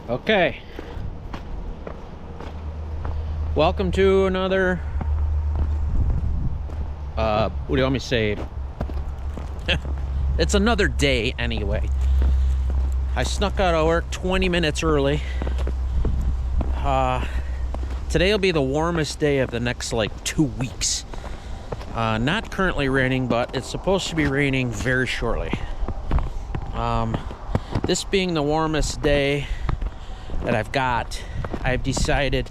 Okay. Welcome to another, what do you want me to say? It's another day anyway. I snuck out of work 20 minutes early. Today will be the warmest day of the next like 2 weeks. Not currently raining, but it's supposed to be raining very shortly. This being the warmest day that I've decided,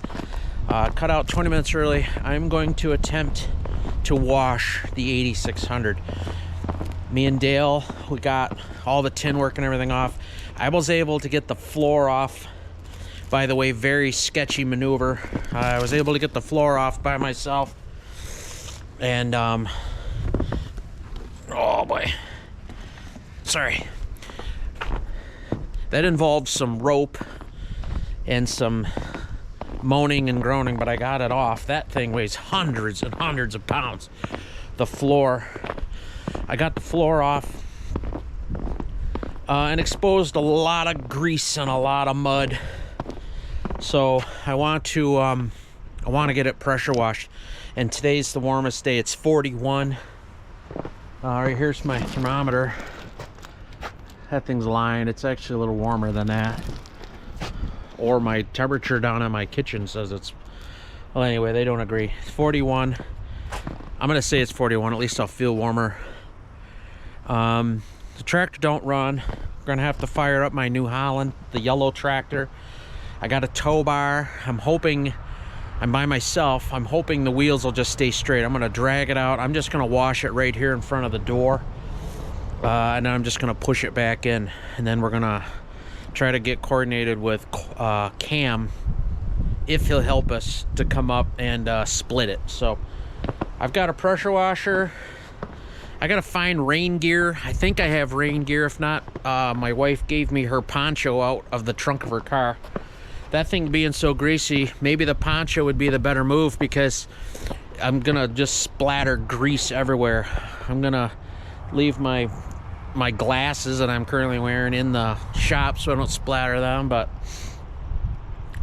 cut out 20 minutes early. I'm going to attempt to wash the 8600. Me and Dale, we got all the tin work and everything off. I was able to get the floor off. By the way, very sketchy maneuver. I was able to get the floor off by myself. And, oh boy. Sorry. That involved some rope and some moaning and groaning, but I got it off. That thing weighs hundreds and hundreds of pounds. The floor. I got the floor off and exposed a lot of grease and a lot of mud. So I want to get it pressure washed. And today's the warmest day. It's 41. Right here's my thermometer. That thing's lying. It's actually a little warmer than that. Or my temperature down in my kitchen says it's... Well, anyway, they don't agree. It's 41. I'm going to say it's 41. At least I'll feel warmer. The tractor don't run. I'm going to have to fire up my New Holland, the yellow tractor. I got a tow bar. I'm hoping... I'm by myself. I'm hoping the wheels will just stay straight. I'm going to drag it out. I'm just going to wash it right here in front of the door. And then I'm just going to push it back in. And then we're going to try to get coordinated with Cam, if he'll help us, to come up and split it. So I've got a pressure washer. I got to find rain gear. I think I have rain gear. If not, my wife gave me her poncho out of the trunk of her car. That thing being so greasy, maybe the poncho would be the better move, because I'm going to just splatter grease everywhere. I'm going to leave my glasses that I'm currently wearing in the shop so I don't splatter them, but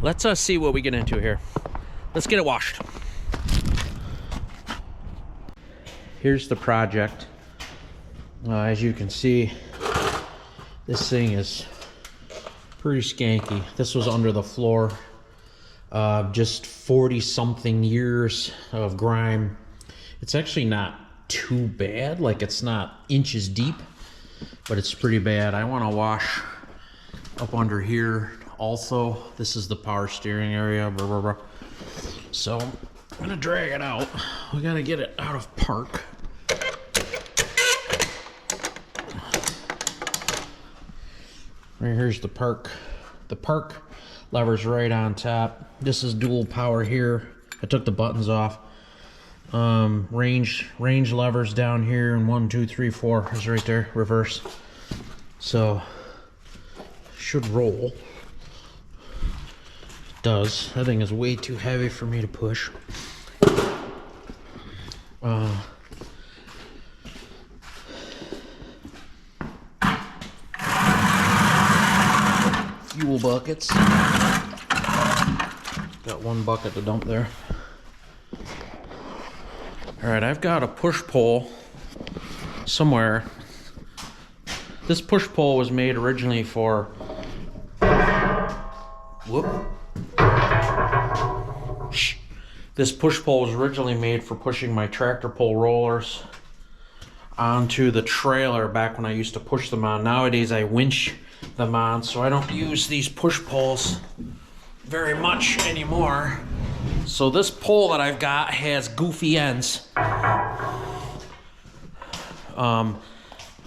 let's see what we get into here. Let's get it washed. Here's the project. As you can see, this thing is pretty skanky. This was under the floor. Just 40 something years of grime. It's actually not too bad. Like, it's not inches deep, but it's pretty bad. I want to wash up under here also. This is the power steering area. Blah, blah, blah. So I'm gonna drag it out. We gotta get it out of park. Right here's the park. The park lever's right on top. This is dual power here. I took the buttons off. Range levers down here, and 1, 2, 3, 4 is right there, reverse. So should roll. It does. That thing is way too heavy for me to push. Fuel buckets. Got one bucket to dump there. Alright, I've got a push pole somewhere. This push pole was made originally for... This push pole was originally made for pushing my tractor pull rollers onto the trailer back when I used to push them on. Nowadays I winch them on, so I don't use these push poles very much anymore. So this pole that I've got has goofy ends on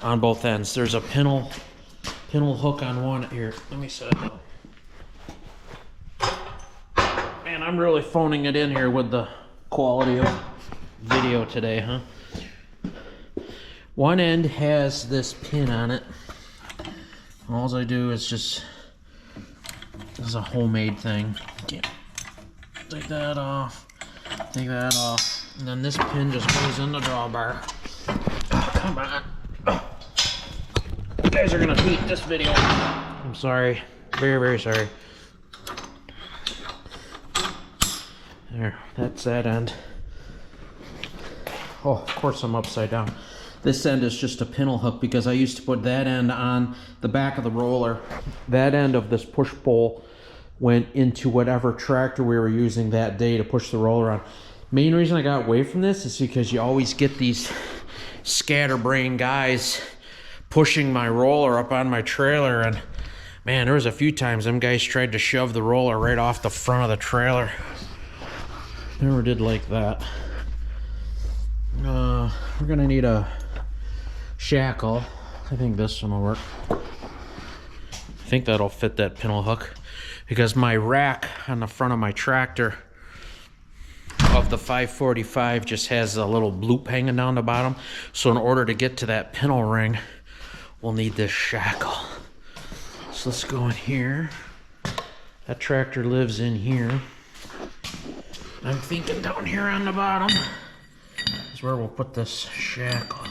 both ends. There's a pintle hook on one here. Let me set it up. Man, I'm really phoning it in here with the quality of video today, huh? One end has this pin on it. All I do is just, this is a homemade thing. Take that off, and then this pin just goes in the drawbar. Oh, come on. You guys are gonna hate this video. I'm sorry. Very, very sorry. There, that's that end. Oh, of course I'm upside down. This end is just a pintle hook because I used to put that end on the back of the roller. That end of this push pole went into whatever tractor we were using that day to push the roller on. Main reason I got away from this is because you always get these scatterbrain guys pushing my roller up on my trailer, and man, there was a few times them guys tried to shove the roller right off the front of the trailer. Never did like that. We're gonna need a shackle. I think this one will work. I think that'll fit that pintle hook because my rack on the front of my tractor of the 545 just has a little loop hanging down the bottom. So in order to get to that pintle ring, we'll need this shackle. So let's go in here. That tractor lives in here. I'm thinking down here on the bottom is where we'll put this shackle.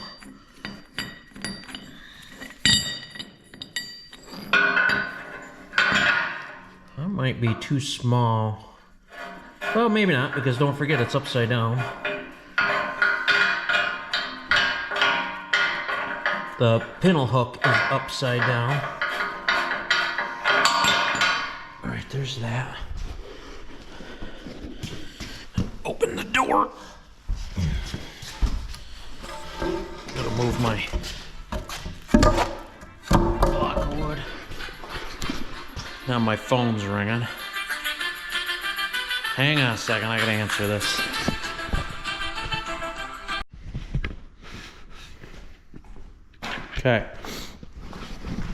That might be too small. Well, maybe not, because don't forget it's upside down. The pintle hook is upside down. All right, there's that. Open the door. Gotta move my block of wood. Now my phone's ringing. Hang on a second, I gotta answer this. Okay.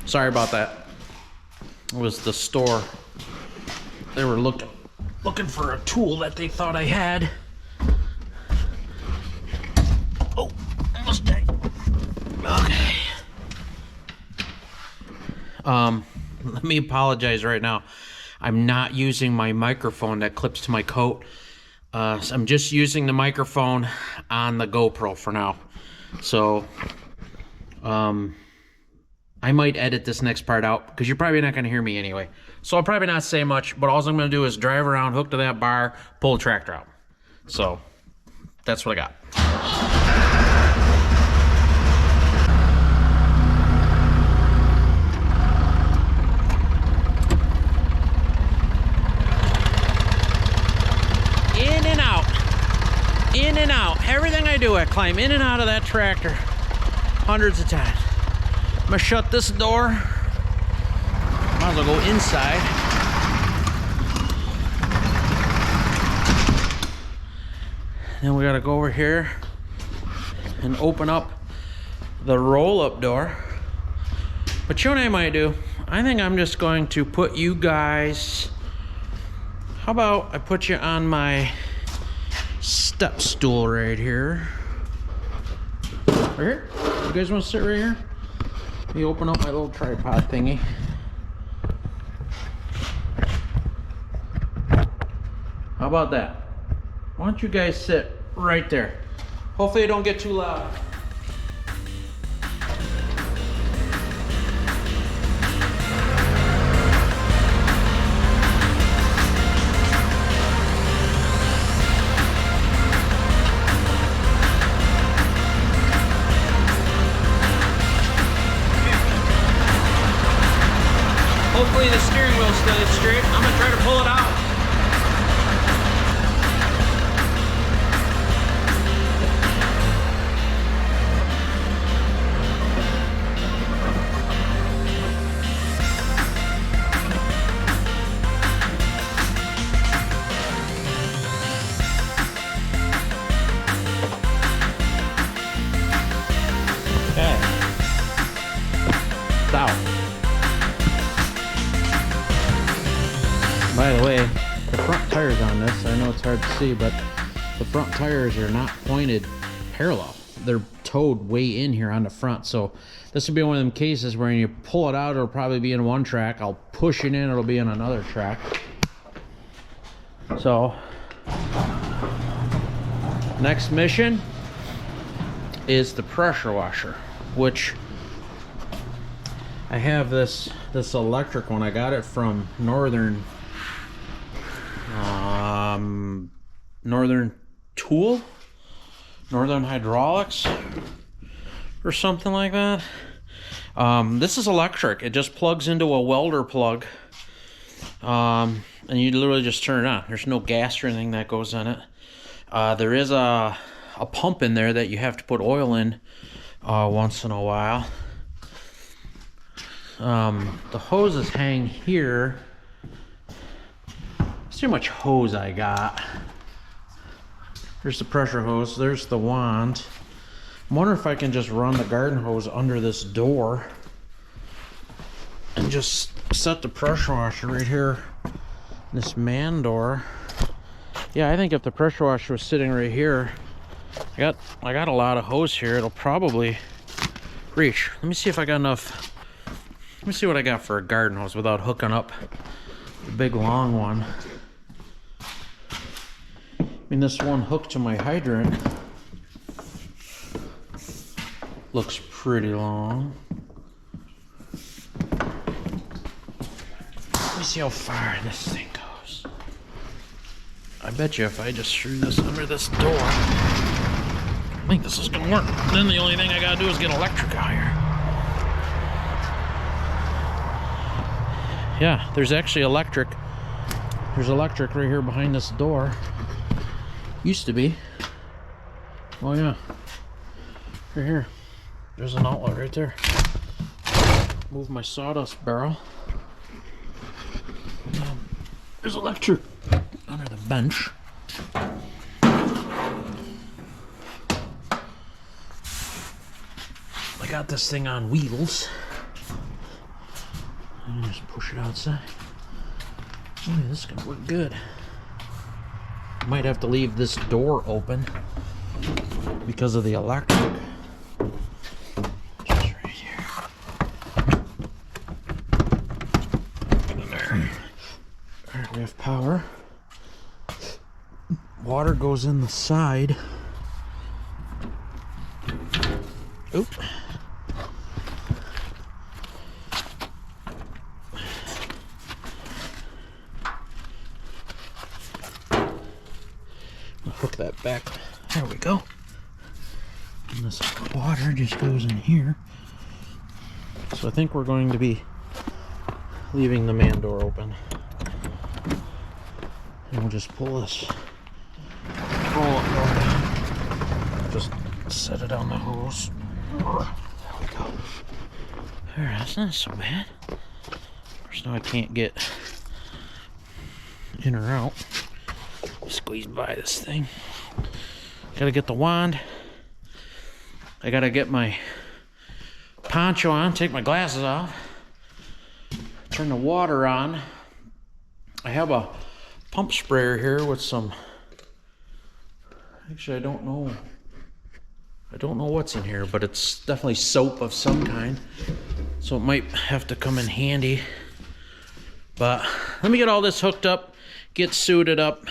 Sorry about that. It was the store. They were looking for a tool that they thought I had. Oh, almost died. Okay. Let me apologize right now. I'm not using my microphone that clips to my coat. So I'm just using the microphone on the GoPro for now. So, I might edit this next part out because you're probably not going to hear me anyway. So I'll probably not say much, but all I'm going to do is drive around, hook to that bar, pull the tractor out. So that's what I got. In and out. In and out. Everything I do, I climb in and out of that tractor hundreds of times. I'm gonna shut this door. Might as well go inside. Then we gotta go over here and open up the roll-up door. But you know what I might do? I think I'm just going to put you guys... How about I put you on my step stool right here? Right here? You guys want to sit right here? Let me open up my little tripod thingy. How about that? Why don't you guys sit right there? Hopefully it don't get too loud. Hopefully the steering wheel stays straight. I'm gonna try to pull it out. Okay. It's out. By the way, the front tires on this, I know it's hard to see, but the front tires are not pointed parallel. They're towed way in here on the front. So this will be one of them cases where when you pull it out, it'll probably be in one track. I'll push it in, it'll be in another track. So, next mission is the pressure washer, which I have this electric one. I got it from Northern Northern Tool, Northern Hydraulics, or something like that. This is electric. It just plugs into a welder plug, and you literally just turn it on. There's no gas or anything that goes in it. There is a pump in there that you have to put oil in once in a while. The hoses hang here. See how much hose I got. There's the pressure hose. There's the wand. I wonder if I can just run the garden hose under this door and just set the pressure washer right here. This man door. Yeah, I think if the pressure washer was sitting right here, I got a lot of hose here. It'll probably reach. Let me see if I got enough. Let me see what I got for a garden hose without hooking up the big long one. I mean, this one hooked to my hydrant looks pretty long. Let me see how far this thing goes. I bet you if I just threw this under this door, I think this is gonna work. Then the only thing I gotta do is get electric out here. Yeah, there's actually electric. There's electric right here behind this door. Used to be. Oh yeah. Right here. There's an outlet right there. Move my sawdust barrel. There's electric under the bench. I got this thing on wheels. And just push it outside. Oh, yeah, this is gonna work good. Might have to leave this door open because of the electric. Just right here. There. Alright, we have power. Water goes in the side. Oop. Hook that back. There we go. And this water just goes in here. So I think we're going to be leaving the man door open. And we'll just pull this roll up. Just set it on the hose. There we go. Alright, that's not so bad. Of course, now I can't get in or out. Squeeze by this thing. Gotta get the wand. I gotta get my poncho on, take my glasses off, turn the water on. I have a pump sprayer here with some, actually I don't know what's in here, but it's definitely soap of some kind, so it might have to come in handy. But let me get all this hooked up, get suited up.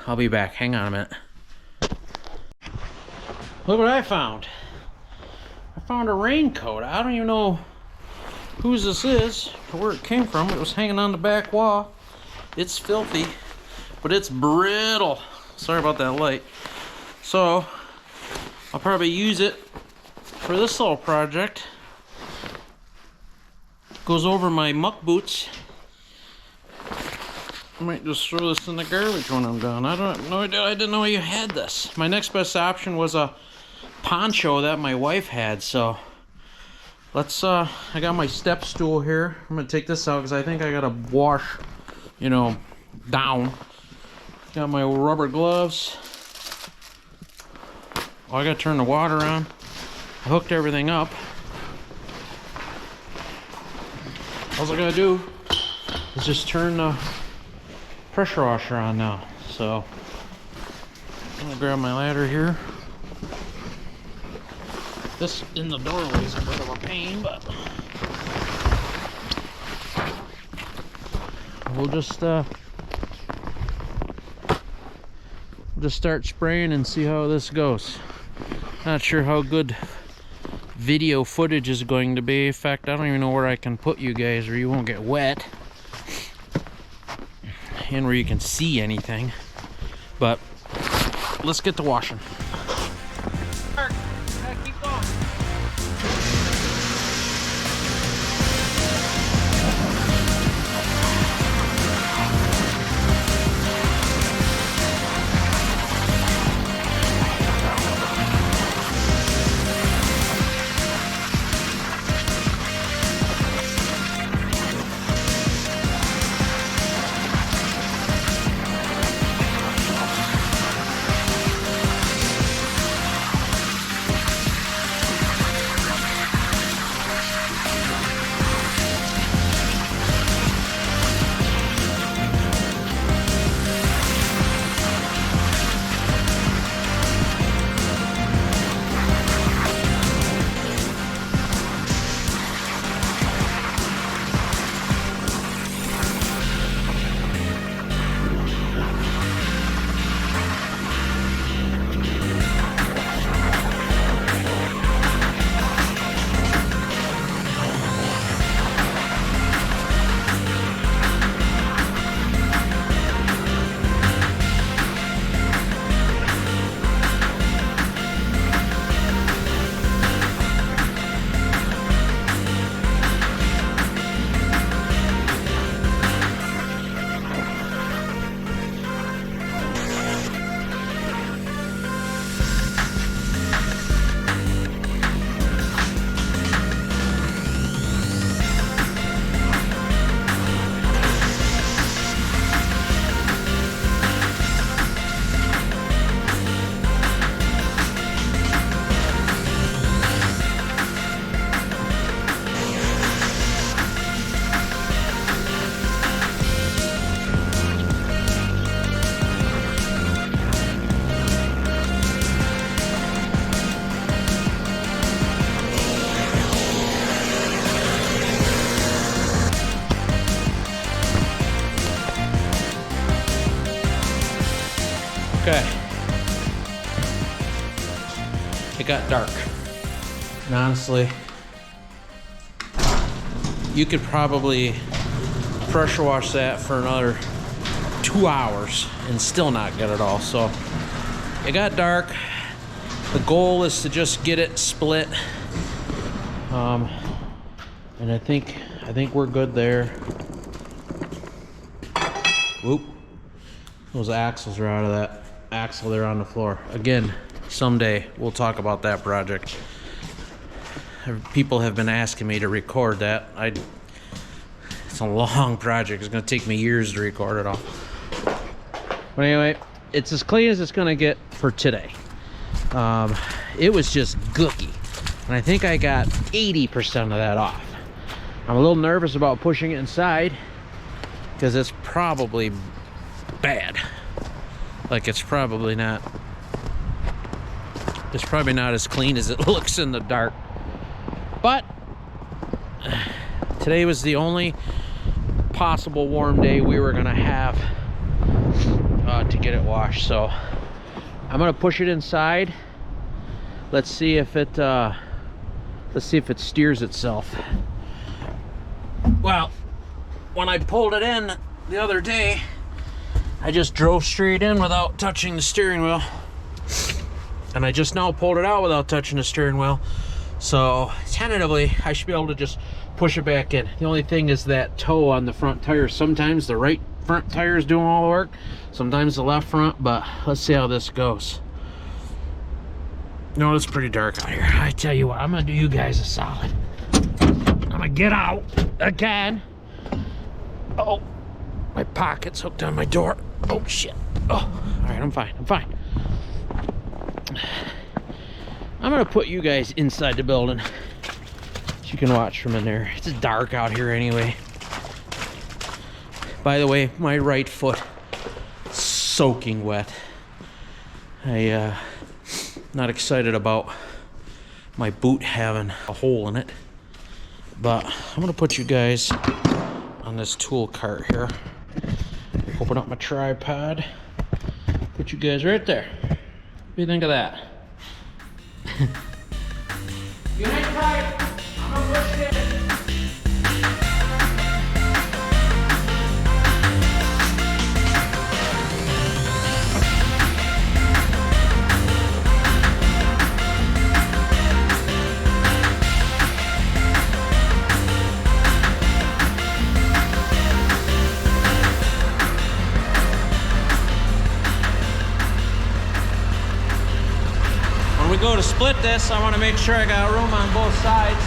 I'll be back. Hang on a minute. Look what I found. I found a raincoat. I don't even know whose this is or where it came from. It was hanging on the back wall. It's filthy, but it's brittle. Sorry about that light. So I'll probably use it for this little project. Goes over my muck boots. I might just throw this in the garbage when I'm done. I didn't know you had this. My next best option was a poncho that my wife had, so let's I got my step stool here. I'm gonna take this out because I think I gotta wash, you know, down. Got my rubber gloves. Oh, I gotta turn the water on. I hooked everything up. All I gotta do is just turn the pressure washer on now. So I'm gonna grab my ladder here. This in the doorway is a bit of a pain, but we'll just start spraying and see how this goes. Not sure how good video footage is going to be. In fact, I don't even know where I can put you guys or you won't get wet and where you can see anything. But let's get to washing. Keep going. Okay. It got dark. And honestly, you could probably pressure wash that for another 2 hours and still not get it all. So it got dark. The goal is to just get it split. And I think we're good there. Whoop. Those axles are out of that axle there on the floor. Again, someday we'll talk about that project. People have been asking me to record that. It's a long project. It's gonna take me years to record it all. But anyway, it's as clean as it's gonna get for today. It was just gooky. And I think I got 80% of that off. I'm a little nervous about pushing it inside because it's probably bad. Like it's probably not as clean as it looks in the dark. But today was the only possible warm day we were gonna have to get it washed. So I'm gonna push it inside. Let's see if it steers itself. Well, when I pulled it in the other day, I just drove straight in without touching the steering wheel. And I just now pulled it out without touching the steering wheel. So tentatively, I should be able to just push it back in. The only thing is that toe on the front tire. Sometimes the right front tire is doing all the work, sometimes the left front, but let's see how this goes. No, it's pretty dark out here. I tell you what, I'm gonna do you guys a solid. I'm gonna get out again. Oh, my pocket's hooked on my door. Oh shit. Oh, all right, I'm fine. I'm gonna put you guys inside the building so you can watch from in there. It's dark out here anyway. By the way, my right foot soaking wet. Not excited about my boot having a hole in it, but I'm gonna put you guys on this tool cart here. Open up my tripod, put you guys right there. What do you think of that? You hang tight. I'm gonna push it in. we go to split this, I want to make sure I got room on both sides.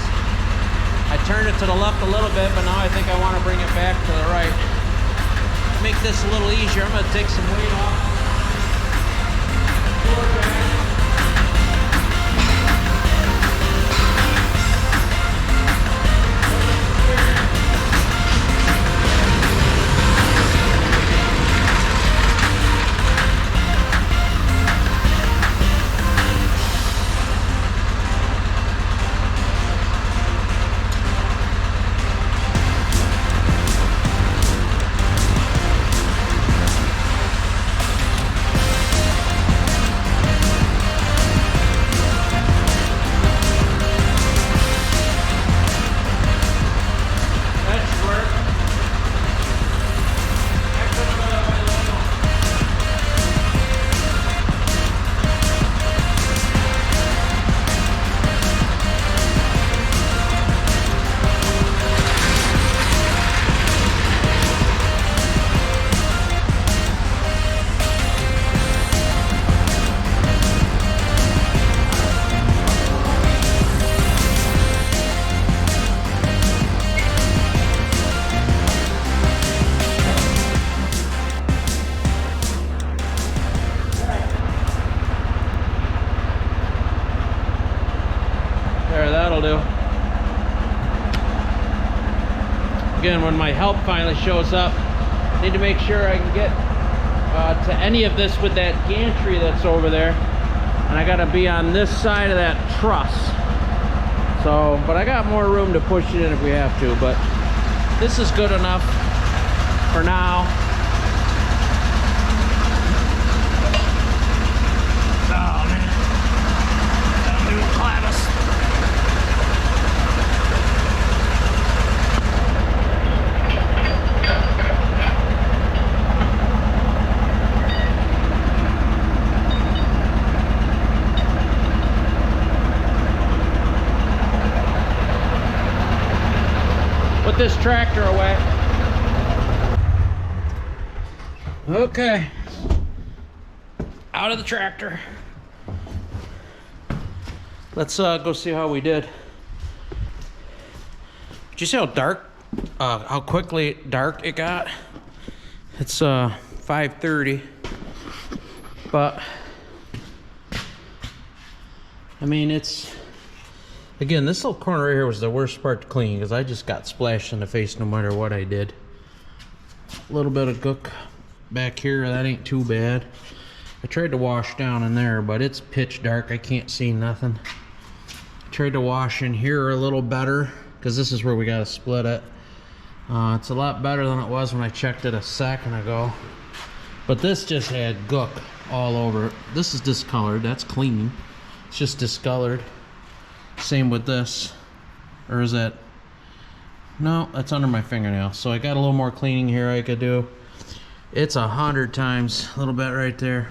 I turned it to the left a little bit, but now I think I want to bring it back to the right. Make this a little easier. I'm going to take some weight off. That'll do. Again, when my help finally shows up, I need to make sure I can get to any of this with that gantry that's over there, and I gotta be on this side of that truss. So, but I got more room to push it in if we have to, but this is good enough for now. Oh man, I'm doing Clavis. Put this tractor away. Okay. Out of the tractor. Let's go see how we did. Did you see how dark, how quickly dark it got? It's 5:30, but I mean, it's, again, this little corner right here was the worst part to clean because I just got splashed in the face no matter what I did. A little bit of gook back here, that ain't too bad. I tried to wash down in there, but it's pitch dark. I can't see nothing. Tried to wash in here a little better because this is where we got to split it. It's a lot better than it was when I checked it a second ago. But this just had gook all over it. This is discolored. That's clean. It's just discolored. Same with this. Or is that? No, that's under my fingernail. So I got a little more cleaning here I could do. It's 100 times, a little bit right there,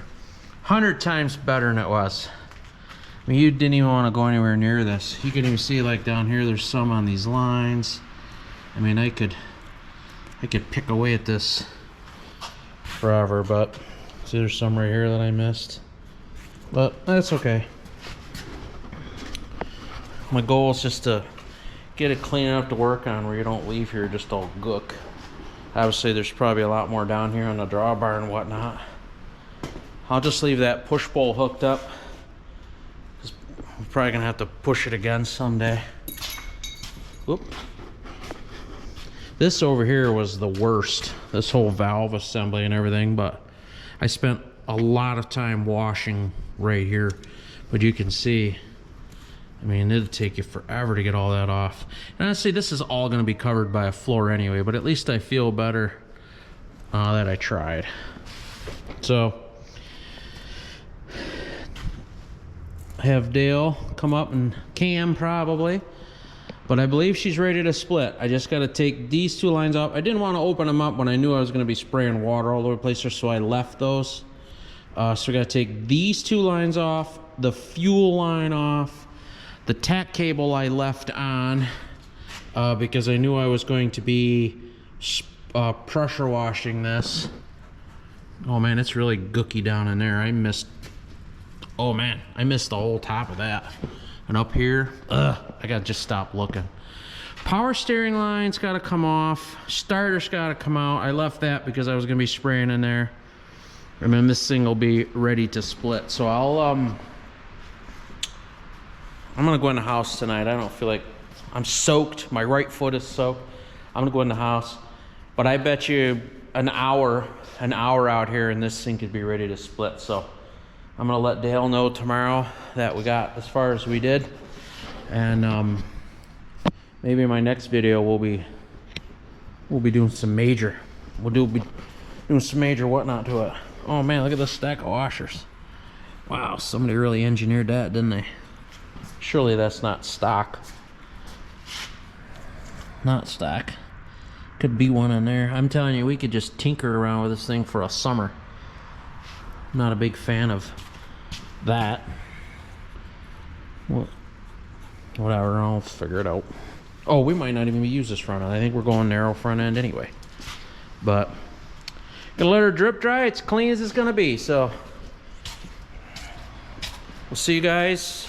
100 times better than it was. I mean, you didn't even want to go anywhere near this. You can even see, like down here, there's some on these lines. I mean, I could pick away at this forever, but see, there's some right here that I missed. But that's okay. My goal is just to get it clean enough to work on where you don't leave here just all gook. Obviously, there's probably a lot more down here on the drawbar and whatnot. I'll just leave that push bowl hooked up. I'm probably gonna have to push it again someday. Whoop. This over here was the worst, this whole valve assembly and everything, but I spent a lot of time washing right here. But you can see, I mean, it'll take you forever to get all that off. And honestly, this is all going to be covered by a floor anyway, but at least I feel better that I tried. So, have Dale come up and cam probably, but I believe she's ready to split. I just got to take these two lines off. I didn't want to open them up when I knew I was going to be spraying water all over the place, so I left those. So we got to take these two lines off, the fuel line off. The tack cable I left on because I knew I was going to be pressure washing this. Oh man, it's really gooky down in there. I missed Oh man, I missed the whole top of that. And up here, I gotta just stop looking. Power steering line's gotta come off. Starter's gotta come out. I left that because I was gonna be spraying in there. And then this thing will be ready to split. So I'm gonna go in the house tonight. I don't feel like, I'm soaked. My right foot is soaked. I'm gonna go in the house. But I bet you an hour out here and this thing could be ready to split. So I'm gonna let Dale know tomorrow that we got as far as we did. And maybe in my next video we'll be doing some major. We'll be doing some major whatnot to it. Oh man, look at this stack of washers. Wow, somebody really engineered that, didn't they? Surely that's not stock. Not stock. Could be one in there. I'm telling you, we could just tinker around with this thing for a summer. Not a big fan of that. Whatever, I'll figure it out. Oh, we might not even use this front end. I think we're going narrow front end anyway. But gonna let her drip dry. It's clean as it's gonna be. So we'll see you guys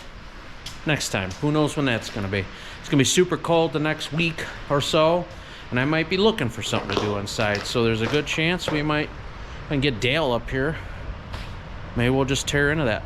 next time. Who knows when that's gonna be? It's gonna be super cold the next week or so, and I might be looking for something to do inside. So there's a good chance we might get Dale up here. Maybe we'll just tear into that.